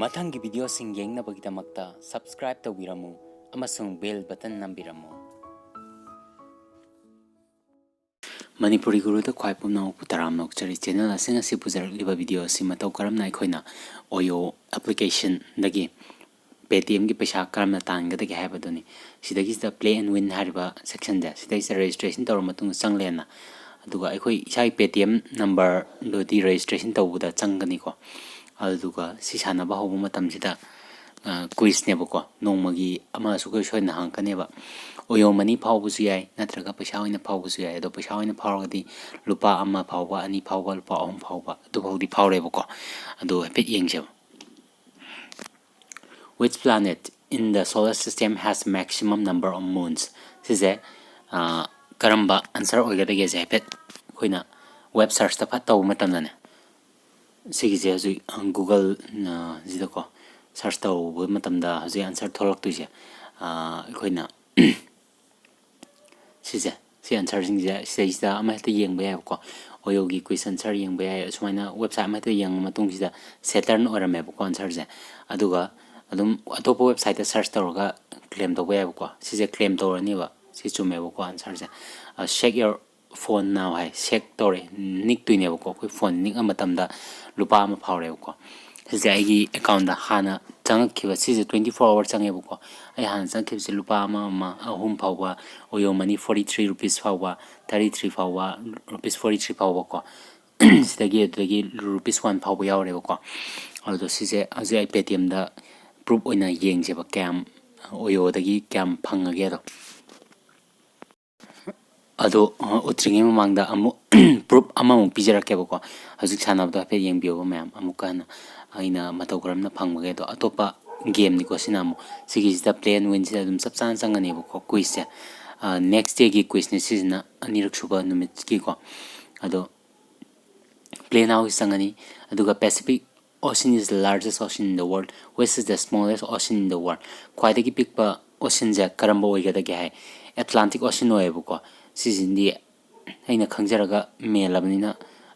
ꯃꯊꯪꯒꯤ ꯚꯤꯗꯤꯑꯣꯁꯤꯡ ꯌꯦꯡꯅꯕꯒꯤꯗꯃꯛꯇ ꯁꯕꯁꯀ꯭ꯔꯥꯏꯕ ꯇꯧꯕꯤꯔꯝꯃꯨ ꯑꯃꯁꯨꯡ ꯕꯦꯜ ꯕꯇꯟ ꯅꯝꯕꯤꯔꯝꯃꯨ꯫ ꯃꯅꯤꯄꯨꯔꯤ ꯒꯨꯔꯨꯗ ꯈ꯭ꯋꯥꯏ ꯄꯨꯝꯅꯃꯛꯄꯨ ꯇꯔꯥꯝꯅ ꯑꯣꯛꯆꯔꯤ꯫ ꯆꯦꯅꯦꯜ ꯑꯁꯤ ꯉꯁꯤ ꯄꯨꯖꯔꯛꯂꯤꯕ ꯚꯤꯗꯤꯑꯣ ꯑꯁꯤ ꯃꯇꯧ ꯀꯔꯝꯅ ꯑꯩꯈꯣꯏꯅ ꯑꯣꯌꯣ ꯑꯦꯄ꯭ꯂꯤꯀꯦꯁꯟꯗꯒꯤ ꯄꯦꯇꯤꯑꯦꯝꯒꯤ ꯄꯩꯁꯥ ꯀꯔꯝꯅ ꯇꯥꯟꯒꯗꯒꯦ ꯍꯥꯏꯕꯗꯨꯅꯤ꯫ ꯁꯤꯗ ꯄ꯭ꯂꯦ ꯑꯦꯟ ꯋꯤꯟ ꯍꯥꯏꯔꯤꯕ ꯁꯦꯛꯁꯟꯁꯦ ꯁꯤꯗꯩꯁꯤꯗ ꯔꯦꯖꯤꯁꯇ꯭ꯔꯦꯁꯟ ꯇꯧꯔꯕ ꯃꯇꯨꯡꯗ ꯆꯪꯂꯦꯅ ꯑꯗꯨꯒ ꯑꯩꯈꯣꯏ ꯏꯁꯥꯒꯤ ꯄꯦꯇꯤꯑꯦꯝ ꯅꯝꯕꯔꯗꯨꯗꯤ ꯔꯦꯖꯤꯁꯇ꯭ꯔꯦꯁꯟ ꯇꯧꯕꯗ ꯆꯪꯒꯅꯤꯀꯣ꯫ ꯑꯗꯨꯒ ꯁꯤ ꯁꯥꯟꯅꯕ ꯍꯧꯕ ꯃꯇꯝꯁꯤꯗ ꯀꯨꯏꯖꯅꯦꯕꯀꯣ ꯅꯣꯡꯃꯒꯤ ꯑꯃꯁꯨ ꯁꯣꯏꯗꯅ ꯍꯪꯉꯛꯀꯅꯦꯕ꯫ ꯑꯣꯌꯣ ꯃꯅꯤ ꯐꯥꯎꯕꯁꯨ ꯌꯥꯏ ꯅꯠꯇ꯭ꯔꯒ ꯄꯩꯁꯥ ꯑꯣꯏꯅ ꯐꯥꯎꯕꯁꯨ ꯌꯥꯏ꯫ ꯑꯗꯣ ꯄꯩꯁꯥ ꯑꯣꯏꯅ ꯐꯥꯎꯔꯒꯗꯤ ꯂꯨꯄꯥ 1 ꯐꯥꯎꯕ 2 ꯐꯥꯎꯕ ꯂꯨꯄꯥ 3 ꯐꯥꯎꯕ ꯑꯗꯨꯐꯥꯎꯗꯤ ꯐꯥꯎꯔꯦꯕꯀꯣ꯫ ꯑꯗꯣ ꯍꯥꯏꯐꯦꯠ ꯌꯦꯡꯖꯦꯕ꯫ Which planet in the solar system has maximum number of moons? ꯁꯤꯁꯦ ꯀꯔꯝꯕ ꯑꯟꯁꯔ ꯑꯣꯏꯒꯗꯒꯦꯁꯦ ꯍꯥꯏꯐꯦꯠ ꯑꯩꯈꯣꯏꯅ ꯋꯦꯕ ꯁꯔꯆꯇ ꯐꯠ ꯇꯧꯕ ꯃꯇꯝꯗꯅꯦ ꯁꯤꯒꯤꯁꯦ ꯍꯧꯖꯤꯛ ꯒꯨꯒꯜ ꯁꯤꯗꯀꯣ ꯁꯔꯆ ꯇꯧꯕ ꯃꯇꯝꯗ ꯍꯧꯖꯤꯛ ꯑꯟꯁꯔ ꯊꯣꯛꯂꯛꯇꯣꯏꯁꯦ ꯑꯩꯈꯣꯏꯅ ꯁꯤ ꯑꯟꯁꯔꯁꯤꯡꯁꯦ ꯁꯤꯗꯩꯁꯤꯗ ꯑꯃ ꯍꯦꯛꯇ ꯌꯦꯡꯕ ꯌꯥꯏꯕꯀꯣ꯫ ꯑꯣꯌꯣꯒꯤ ꯀ꯭ꯋꯤꯁ ꯑꯟꯁꯔ ꯌꯦꯡꯕ ꯌꯥꯏ꯫ ꯑꯁꯨꯃꯥꯏꯅ ꯋꯦꯕꯁꯥꯏꯠ ꯑꯃ ꯍꯦꯛꯇ ꯌꯦꯡꯕ ꯃꯇꯨꯡꯁꯤꯗ ꯁꯦꯇꯔꯟ ꯑꯣꯏꯔꯝꯃꯦꯕꯀꯣ ꯑꯟꯁꯔꯁꯦ꯫ ꯑꯗꯨꯒ ꯑꯗꯨꯝ ꯑꯇꯣꯞꯄ ꯋꯦꯕꯁꯥꯏꯠꯇ ꯁꯔꯆ ꯇꯧꯔꯒ ꯀ꯭ꯂꯦꯝ ꯇꯧꯕ ꯌꯥꯏꯕꯀꯣ꯫ ꯁꯤꯁꯦ ꯀ꯭ꯂꯦꯝ ꯇꯧꯔꯅꯤꯕ ꯁꯤ ꯆꯨꯝꯃꯦꯕꯀꯣ ꯑꯟꯁꯔꯁꯦ꯫ ꯁꯦꯛ ꯌꯣꯔ ꯐꯣꯟ ꯅꯥꯎ ꯍꯥꯏ ꯁꯦꯛ ꯇꯧꯔꯦ ꯅꯤꯛꯇꯣꯏꯅꯦꯕꯀꯣ꯫ ꯑꯩꯈꯣꯏ ꯐꯣꯟ ꯅꯤꯛꯑ ꯃꯇꯝꯗ ꯂꯨꯄꯥ 1 ꯐꯥꯎꯔꯦꯕꯀꯣ꯫ ꯁꯤꯁꯦ ꯑꯩꯒꯤ ꯑꯦꯀꯥꯎꯟꯗ ꯍꯥꯟꯅ ꯆꯪꯉꯛꯈꯤꯕ ꯁꯤꯁꯦ 24 ꯑꯋꯥꯔ ꯆꯪꯉꯦꯕꯀꯣ꯫ ꯑꯩ ꯍꯥꯟꯅ ꯆꯪꯉꯛꯈꯤꯕꯁꯦ ꯂꯨꯄꯥ 3 ꯐꯥꯎꯕ ꯑꯣꯌꯣ ꯃꯅꯤ 43 ꯔꯨꯄꯤꯁ ꯐꯥꯎꯕ 33 ꯐꯥꯎꯕ ꯔꯨꯄꯤꯁ 43 ꯐꯥꯎꯕꯀꯣ꯫ ꯑꯗꯨꯗꯒꯤ ꯔꯨꯄꯤꯁ 1 ꯐꯥꯎꯕ ꯌꯥꯎꯔꯦꯕꯀꯣ꯫ ꯑꯗꯣ ꯁꯤꯁꯦ ꯍꯧꯖꯤꯛ ꯑꯩ ꯄꯦꯇꯤꯑꯦꯝꯗ ꯄ꯭ꯔꯨꯞ ꯑꯣꯏꯅ ꯌꯦꯡꯖꯦꯕ ꯀꯌꯥꯝ ꯑꯣꯌꯣꯗꯒꯤ ꯀꯌꯥꯝ ꯐꯪꯉꯒꯦꯗꯣ꯫ ꯑꯗꯣ ꯎꯠꯇ꯭ꯔꯤꯉꯩ ꯃꯃꯥꯡꯗ ꯑꯃꯨꯛ ꯄ꯭ꯔꯨꯞ ꯑꯃꯃꯨꯛ ꯄꯤꯖꯔꯛꯀꯦꯕꯀꯣ꯫ ꯍꯧꯖꯤꯛ ꯁꯥꯟꯅꯕꯗꯣ ꯍꯥꯏꯐꯦꯠ ꯌꯦꯡꯕꯤꯌꯣꯕ ꯃꯌꯥꯝ ꯑꯃꯨꯛꯀ ꯍꯟꯅ ꯑꯩꯅ ꯃꯇꯧ ꯀꯔꯝꯅ ꯐꯪꯕꯒꯦ꯫ ꯑꯗꯣ ꯑꯇꯣꯞꯄ ꯒꯦꯝꯅꯤꯀꯣ ꯁꯤꯅ ꯑꯃꯨꯛ ꯁꯤꯒꯤꯁꯤꯗ ꯄ꯭ꯂꯦ ꯑꯦꯟ ꯋꯤꯟꯁꯤꯗ ꯑꯗꯨꯝ ꯆꯞ ꯆꯥꯅ ꯆꯪꯒꯅꯦꯕꯀꯣ ꯀꯨꯏꯖꯁꯦ꯫ ꯅꯦꯛꯁ ꯗꯦꯒꯤ ꯀꯨꯏꯖꯅꯦ ꯁꯤꯁꯤꯅ ꯑꯅꯤꯔꯛ ꯁꯨꯕ ꯅꯨꯃꯤꯠꯀꯤꯀꯣ꯫ ꯑꯗꯣ ꯄ꯭ꯂꯦ ꯅꯥꯎꯒꯤ ꯆꯪꯉꯅꯤ ꯑꯗꯨꯒ Pacific Ocean is the largest ocean in the world. Which is the smallest ocean in the world? ꯈ꯭ꯋꯥꯏꯗꯒꯤ ꯄꯤꯛꯄ oceanꯁꯦ ꯀꯔꯝꯕ ꯑꯣꯏꯒꯗꯒꯦ ꯍꯥꯏ ꯑꯦꯠꯂꯥꯟꯇꯤꯛ ꯑꯣꯁꯤꯟ ꯑꯣꯏꯌꯦꯕꯀꯣ꯫ ꯁꯤꯁꯤꯗꯤ ꯑꯩꯅ ꯈꯪꯖꯔꯒ ꯃꯦꯜꯂꯕꯅꯤꯅ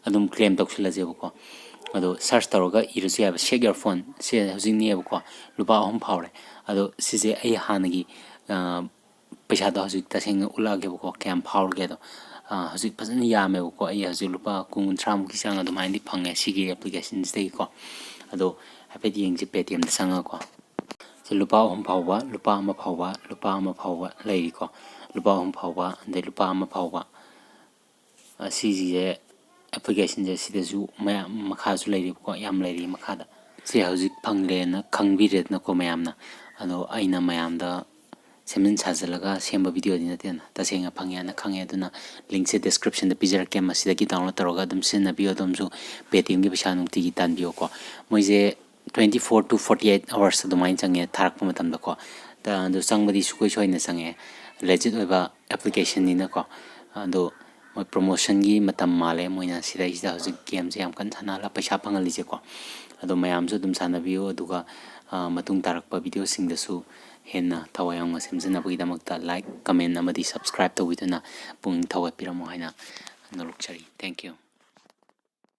ꯑꯗꯨꯝ ꯀ꯭ꯂꯦꯝ ꯇꯧꯁꯤꯜꯂꯁꯦꯕꯀꯣ꯫ ꯑꯗꯣ ꯁꯔꯆ ꯇꯧꯔꯒ ꯏꯔꯁꯨ ꯌꯥꯏꯕ ꯁꯦꯛ ꯌꯣꯔ ꯐꯣꯟ ꯁꯤ ꯍꯧꯖꯤꯛ ꯅꯤꯑꯦꯕꯀꯣ ꯂꯨꯄꯥ 3 ꯐꯥꯎꯔꯦ꯫ ꯑꯗꯣ ꯁꯤꯁꯦ ꯑꯩ ꯍꯥꯟꯅꯒꯤ ꯄꯩꯁꯥꯗꯣ ꯍꯧꯖꯤꯛ ꯇꯁꯦꯡꯅ ꯎꯠꯂꯛꯑꯒꯦꯕꯀꯣ ꯀꯌꯥꯝ ꯐꯥꯎꯔꯒꯦꯗꯣ꯫ ꯍꯧꯖꯤꯛ ꯐꯖꯅ ꯌꯥꯝꯃꯦꯕꯀꯣ꯫ ꯑꯩ ꯍꯧꯖꯤꯛ ꯂꯨꯄꯥ 20-30 ꯆꯥꯡ ꯑꯗꯨꯃꯥꯏꯅꯗꯤ ꯐꯪꯉꯦ ꯁꯤꯒꯤ ꯑꯦꯄ꯭ꯂꯤꯀꯦꯁꯟꯁꯤꯗꯒꯤꯀꯣ꯫ ꯑꯗꯣ ꯍꯥꯏꯐꯦꯠ ꯌꯦꯡꯁꯤ ꯄꯦꯇꯤꯑꯦꯝꯗ ꯆꯪꯉꯒꯀꯣ꯫ ꯁꯤ ꯂꯨꯄꯥ 3 ꯐꯥꯎꯕ ꯂꯨꯄꯥ 1 ꯐꯥꯎꯕ ꯂꯨꯄꯥ 1 ꯐꯥꯎꯕ ꯂꯩꯔꯤꯀꯣ꯫ ꯂꯨꯄꯥ 3 ꯐꯥꯎꯕ ꯑꯗꯩ ꯂꯨꯄا 1 ꯐꯥꯎꯕ ꯁꯤꯁꯦ ꯑꯦꯄ꯭ꯂꯤꯀꯦꯁꯟꯁꯦ ꯁꯤꯗꯁꯨ ꯃꯌꯥꯝ ꯃꯈꯥꯁꯨ ꯂꯩꯔꯤꯕꯀꯣ ꯌꯥꯝ ꯂꯩꯔꯤ ꯃꯈꯥꯗ꯫ ꯁꯤ ꯍꯧꯖꯤꯛ ꯐꯪꯂꯦꯅ ꯈꯪꯕꯤꯔꯦꯗꯅꯀꯣ ꯃꯌꯥꯝꯅ꯫ ꯑꯗꯣ ꯑꯩꯅ ꯃꯌꯥꯝꯗ ꯁꯦꯝꯖꯤꯟ ꯁꯥꯖꯤꯜꯂꯒ ꯁꯦꯝꯕ ꯚꯤꯗꯤꯑꯣꯗꯤ ꯅꯠꯇꯦꯅ ꯇꯁꯦꯡꯅ ꯐꯪꯉꯦꯅ ꯈꯪꯉꯦ꯫ ꯑꯗꯨꯅ ꯂꯤꯡꯛꯁꯦ ꯗꯤꯁꯀ꯭ꯔꯤꯞꯁꯟꯗ ꯄꯤꯖꯔꯛꯀꯦ ꯃꯁꯤꯗꯒꯤ ꯗꯥꯎꯟꯂꯣꯗ ꯇꯧꯔꯒ ꯑꯗꯨꯝ ꯁꯤꯖꯤꯟꯅꯕꯤꯌꯣ꯫ ꯑꯗꯨꯝꯁꯨ ꯄꯦꯇꯤꯑꯦꯝꯒꯤ ꯄꯩꯁꯥ ꯅꯨꯡꯇꯤꯒꯤ ꯇꯥꯟꯕꯤꯌꯣꯀꯣ꯫ ꯃꯣꯏꯁꯦ 24 to 48 ꯑꯋꯥꯔꯁ ꯑꯗꯨꯃꯥꯏꯅ ꯆꯪꯉꯦ ꯊꯥꯔꯛꯄ ꯃꯇꯝꯗꯀꯣ꯫ ꯑꯗꯣ ꯆꯪꯕꯗꯤ ꯁꯨꯡꯁꯣꯏ ꯁꯣꯏꯗꯅ ꯆꯪꯉꯦ ꯂꯦꯖꯤꯠ ꯑꯣꯏꯕ ꯑꯦꯄ꯭ꯂꯤꯀꯦꯁꯟꯅꯤꯅꯀꯣ꯫ ꯑꯗꯣ ꯃꯣꯏ ꯄ꯭ꯔꯣꯃꯣꯁꯟꯒꯤ ꯃꯇꯝ ꯃꯥꯜꯂꯦ ꯃꯣꯏꯅ ꯁꯤꯗꯩꯁꯤꯗ ꯍꯧꯖꯤꯛ ꯒꯦꯝꯁꯦ ꯌꯥꯝ ꯀꯟꯅ ꯁꯥꯟꯅꯍꯜꯂ ꯄꯩꯁꯥ ꯐꯪꯍꯜꯂꯤꯁꯦꯀꯣ꯫ ꯑꯗꯣ ꯃꯌꯥꯝꯁꯨ ꯑꯗꯨꯝ ꯁꯥꯟꯅꯕꯤꯌꯨ ꯑꯗꯨꯒ ꯃꯇꯨꯡ ꯇꯥꯔꯛꯄ ꯚꯤꯗꯤꯑꯣꯁꯤꯡꯗꯁꯨ ꯍꯦꯟꯅ ꯊꯋꯥꯏ ꯌꯥꯎꯅ ꯁꯦꯝꯖꯤꯟꯅꯕꯒꯤꯗꯃꯛꯇ ꯂꯥꯏꯛ ꯀꯃꯦꯟ ꯑꯃꯗꯤ ꯁꯕꯁꯀ꯭ꯔꯥꯏꯕ ꯇꯧꯕꯤꯗꯨꯅ ꯄꯨꯛꯅꯤꯡ ꯊꯧꯒꯠꯄꯤꯔꯝꯃꯣ ꯍꯥꯏꯅ ꯅꯣꯛꯆꯔꯤ꯫ Thank you.